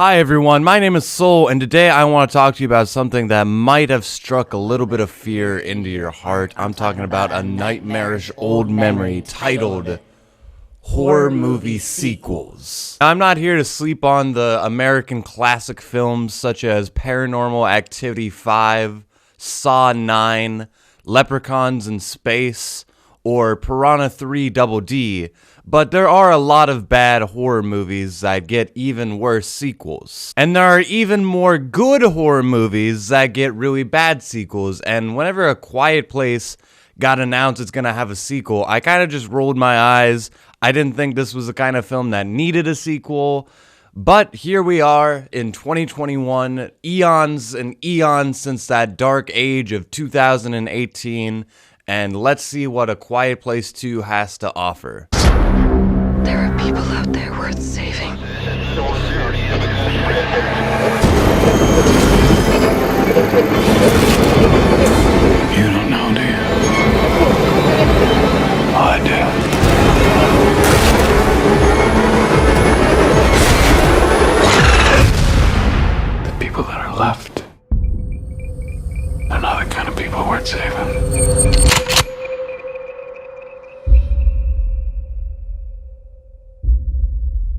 Hi everyone, my name is Sol, and today I want to talk to you about something that might have struck a little bit of fear into your heart. I'm talking about a nightmarish old memory titled horror movie sequels. I'm not here to sleep on the American classic films such as Paranormal Activity 5, Saw 9, Leprechauns in Space, or Piranha 3 Double D, but there are a lot of bad horror movies that get even worse sequels. And there are even more good horror movies that get really bad sequels, and whenever A Quiet Place got announced it's gonna have a sequel, I kind of just rolled my eyes. I didn't think this was the kind of film that needed a sequel, but here we are in 2021, eons and eons since that dark age of 2018, and let's see what A Quiet Place 2 has to offer. There are people out there worth saving. You don't know, do you? I do. The people that are left, they're not the kind of people worth saving.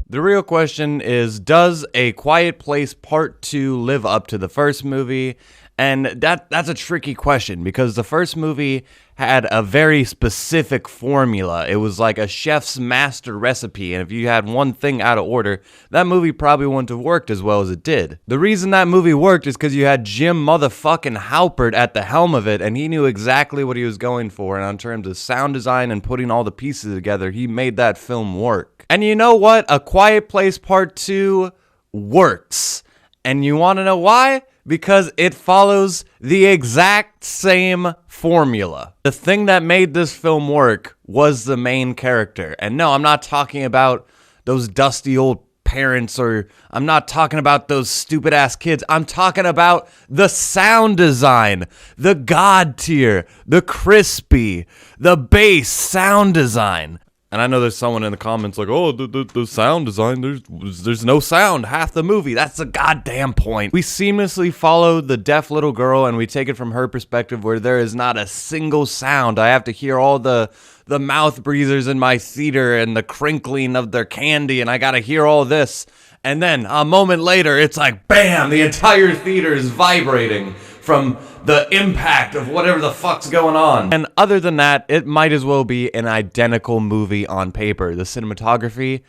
The real question is, does A Quiet Place Part 2 live up to the first movie? And that's a tricky question because the first movie had a very specific formula. It was like a chef's master recipe, and if you had one thing out of order, that movie probably wouldn't have worked as well as it did. The reason that movie worked is because you had Jim motherfucking Halpert at the helm of it, and he knew exactly what he was going for, and in terms of sound design and putting all the pieces together, he made that film work. And you know what? A Quiet Place Part 2 works. And you want to know why? Because it follows the exact same formula. The thing that made this film work was the main character. And no, I'm not talking about those dusty old parents, or I'm not talking about those stupid ass kids. I'm talking about the sound design, the God tier, the crispy, the bass sound design. And I know there's someone in the comments like, oh, the sound design, there's no sound half the movie. That's the goddamn point. We seamlessly follow the deaf little girl and we take it from her perspective where there is not a single sound. I have to hear all the mouth breathers in my theater and the crinkling of their candy, and I gotta hear all this. And then a moment later, it's like, bam, the entire theater is vibrating from the impact of whatever the fuck's going on. And other than that, it might as well be an identical movie on paper. The cinematography,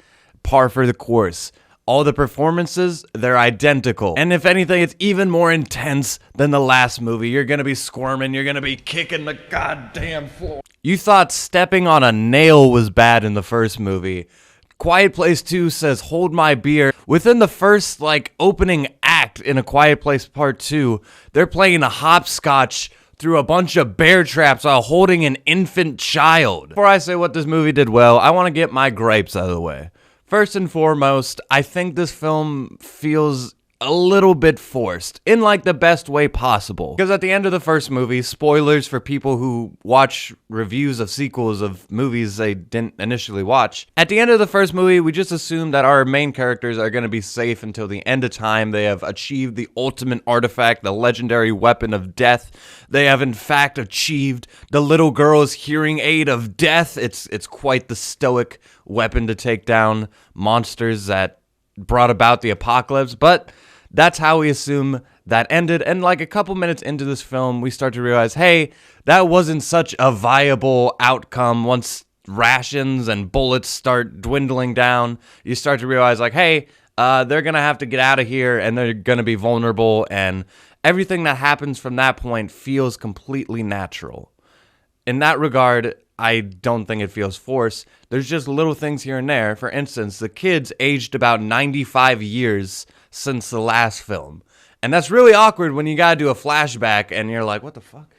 par for the course. All the performances, they're identical. And if anything, it's even more intense than the last movie. You're gonna be squirming, you're gonna be kicking the goddamn floor. You thought stepping on a nail was bad in the first movie. Quiet Place 2 says, hold my beer. Within the first, opening act in A Quiet Place Part 2, they're playing a hopscotch through a bunch of bear traps while holding an infant child. Before I say what this movie did well, I want to get my gripes out of the way. First and foremost, I think this film feels a little bit forced, in the best way possible. Because at the end of the first movie, spoilers for people who watch reviews of sequels of movies they didn't initially watch, at the end of the first movie, we just assume that our main characters are going to be safe until the end of time. They have achieved the ultimate artifact, the legendary weapon of death. They have in fact achieved the little girl's hearing aid of death. It's quite the stoic weapon to take down monsters that brought about the apocalypse, but that's how we assume that ended. And a couple minutes into this film, we start to realize, hey, that wasn't such a viable outcome. Once rations and bullets start dwindling down, you start to realize, hey, they're going to have to get out of here and they're going to be vulnerable. And everything that happens from that point feels completely natural. In that regard, I don't think it feels forced. There's just little things here and there. For instance, the kids aged about 95 years since the last film. And that's really awkward when you gotta do a flashback and you're like, what the fuck?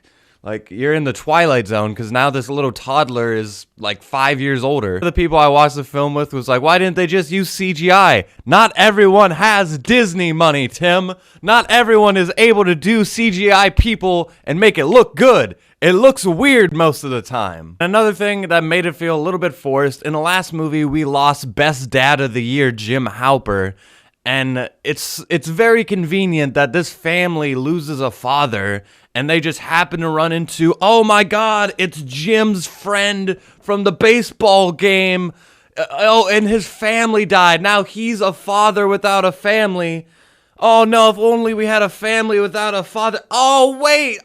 You're in the Twilight Zone because now this little toddler is 5 years older. The people I watched the film with was why didn't they just use CGI? Not everyone has Disney money, Tim. Not everyone is able to do CGI people and make it look good. It looks weird most of the time. Another thing that made it feel a little bit forced, in the last movie, we lost Best Dad of the Year, Jim Halpert, And it's very convenient that this family loses a father and they just happen to run into, oh my God, it's Jim's friend from the baseball game. Oh, and his family died. Now he's a father without a family. Oh no, if only we had a family without a father. Oh wait,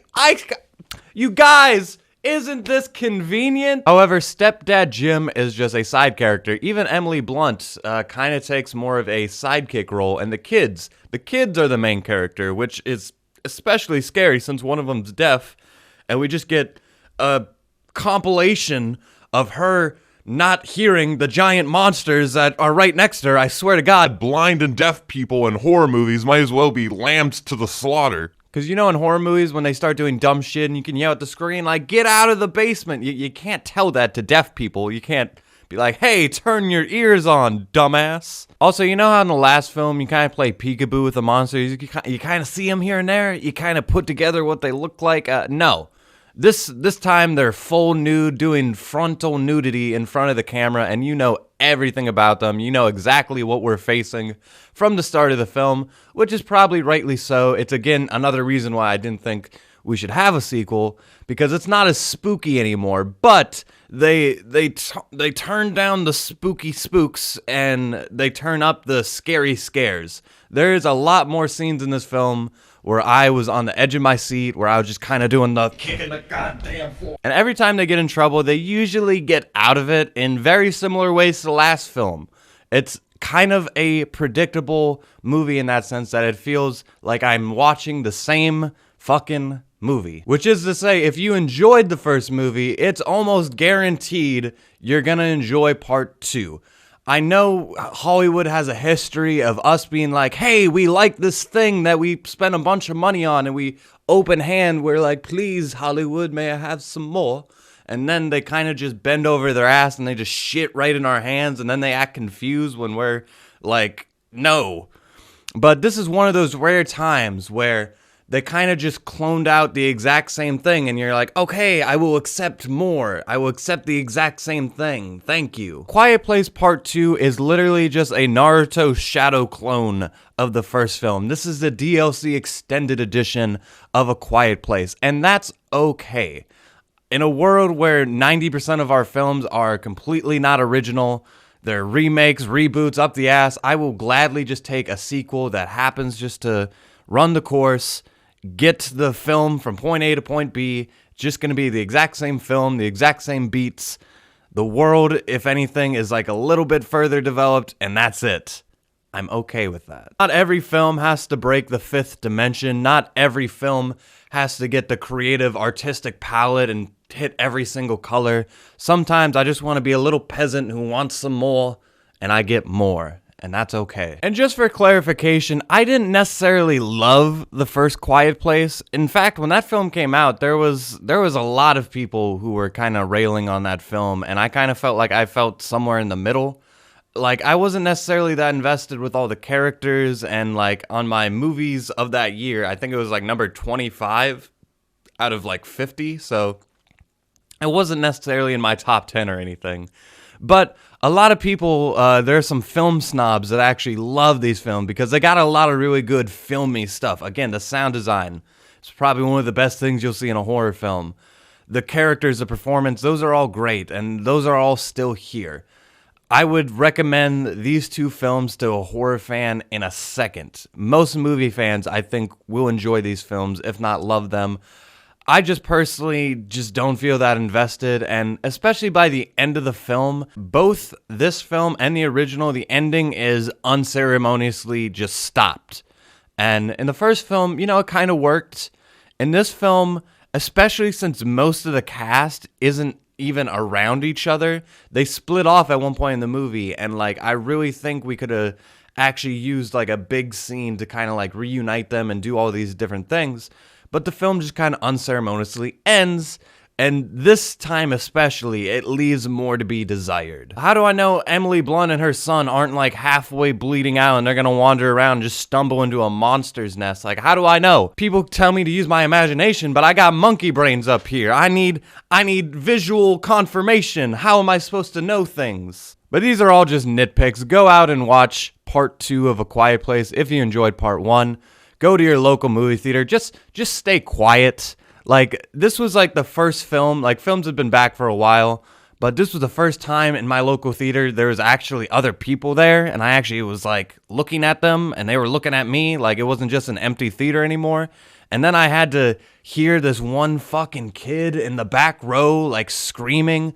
you guys, isn't this convenient? However, Stepdad Jim is just a side character. Even Emily Blunt kind of takes more of a sidekick role, and the kids are the main character, which is especially scary since one of them's deaf, and we just get a compilation of her not hearing the giant monsters that are right next to her. I swear to God, Blind and deaf people in horror movies might as well be lambed to the slaughter. because you know in horror movies when they start doing dumb shit and you can yell at the screen like, get out of the basement. You can't tell that to deaf people. You can't be like, hey, turn your ears on, dumbass. Also, you know how in the last film you kind of play peekaboo with the monsters? You kind of see them here and there. You kind of put together what they look like. No. This time they're full nude, doing frontal nudity in front of the camera, and you know everything about them. You know exactly what we're facing from the start of the film, which is probably rightly so. It's again another reason why I didn't think we should have a sequel, because it's not as spooky anymore. But they turn down the spooky spooks and they turn up the scary scares. There's a lot more scenes in this film where I was on the edge of my seat, where I was just kind of doing the kicking the goddamn floor. And every time they get in trouble, they usually get out of it in very similar ways to the last film. It's kind of a predictable movie in that sense that it feels like I'm watching the same fucking movie. Which is to say, if you enjoyed the first movie, it's almost guaranteed you're gonna enjoy part 2. I know Hollywood has a history of us being like, hey, we like this thing that we spent a bunch of money on, and we open hand, we're like, please, Hollywood, may I have some more? And then they kind of just bend over their ass and they just shit right in our hands, and then they act confused when we're like, no. But this is one of those rare times where they kind of just cloned out the exact same thing, and you're like, okay, I will accept more. I will accept the exact same thing. Thank you. Quiet Place Part 2 is literally just a Naruto shadow clone of the first film. This is the DLC extended edition of A Quiet Place, and that's okay. In a world where 90% of our films are completely not original, they're remakes, reboots, up the ass, I will gladly just take a sequel that happens just to run the course, get the film from point A to point B, just going to be the exact same film, the exact same beats. The world, if anything, is like a little bit further developed, and that's it. I'm okay with that. Not every film has to break the fifth dimension. Not every film has to get the creative, artistic palette and hit every single color. Sometimes I just want to be a little peasant who wants some more, and I get more. And that's okay. And just for clarification, I didn't necessarily love the first Quiet Place. In fact, when that film came out, there was a lot of people who were kind of railing on that film, and I kind of felt like I felt somewhere in the middle. Like, I wasn't necessarily that invested with all the characters, and like on my movies of that year, I think it was like number 25 out of like 50, so it wasn't necessarily in my top 10 or anything. But a lot of people, there are some film snobs that actually love these films because they got a lot of really good filmy stuff. Again, the sound design is probably one of the best things you'll see in a horror film. The characters, the performance, those are all great, and those are all still here. I would recommend these two films to a horror fan in a second. Most movie fans, I think, will enjoy these films, if not love them. I just personally just don't feel that invested, and especially by the end of the film, both this film and the original, the ending is unceremoniously just stopped. And in the first film, you know, it kind of worked. In this film, especially since most of the cast isn't even around each other, they split off at one point in the movie, and like I really think we could have actually used like a big scene to kind of like reunite them and do all these different things. But the film just kind of unceremoniously ends, and this time especially, it leaves more to be desired. How do I know Emily Blunt and her son aren't like halfway bleeding out and they're gonna wander around and just stumble into a monster's nest? Like, how do I know? People tell me to use my imagination, but I got monkey brains up here. I need visual confirmation. How am I supposed to know things? But these are all just nitpicks. Go out and watch part 2 of A Quiet Place if you enjoyed part 1. Go to your local movie theater. Just stay quiet. Like, this was like the first film. Like, films have been back for a while, but this was the first time in my local theater there was actually other people there, and I actually was like looking at them and they were looking at me. Like, it wasn't just an empty theater anymore. And then I had to hear this one fucking kid in the back row like screaming.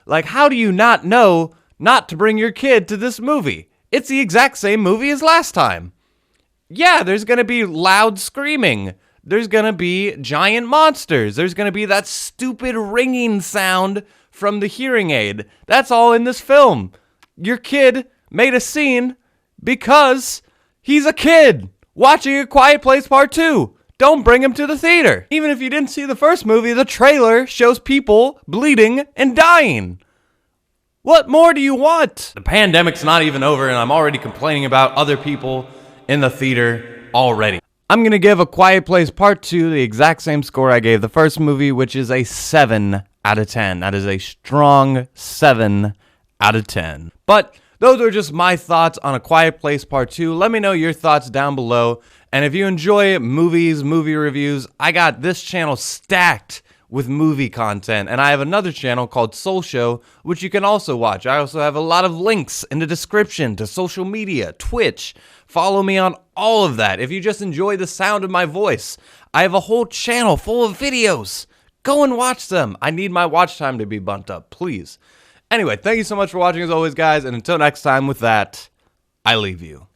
Like, how do you not know not to bring your kid to this movie? It's the exact same movie as last time. Yeah, there's gonna be loud screaming. There's gonna be giant monsters. There's gonna be that stupid ringing sound from the hearing aid. That's all in this film. Your kid made a scene because he's a kid watching A Quiet Place Part 2. Don't bring him to the theater. Even if you didn't see the first movie, the trailer shows people bleeding and dying. What more do you want? The pandemic's not even over and I'm already complaining about other people in the theater already. I'm going to give A Quiet Place Part 2 the exact same score I gave the first movie, which is a 7 out of 10. That is a strong 7 out of 10. But those are just my thoughts on A Quiet Place Part 2. Let me know your thoughts down below. And if you enjoy movies, movie reviews, I got this channel stacked with movie content. And I have another channel called Soul Show, which you can also watch. I also have a lot of links in the description to social media, Twitch. Follow me on all of that. If you just enjoy the sound of my voice, I have a whole channel full of videos. Go and watch them. I need my watch time to be bumped up, please. Anyway, thank you so much for watching as always, guys. And until next time with that, I leave you.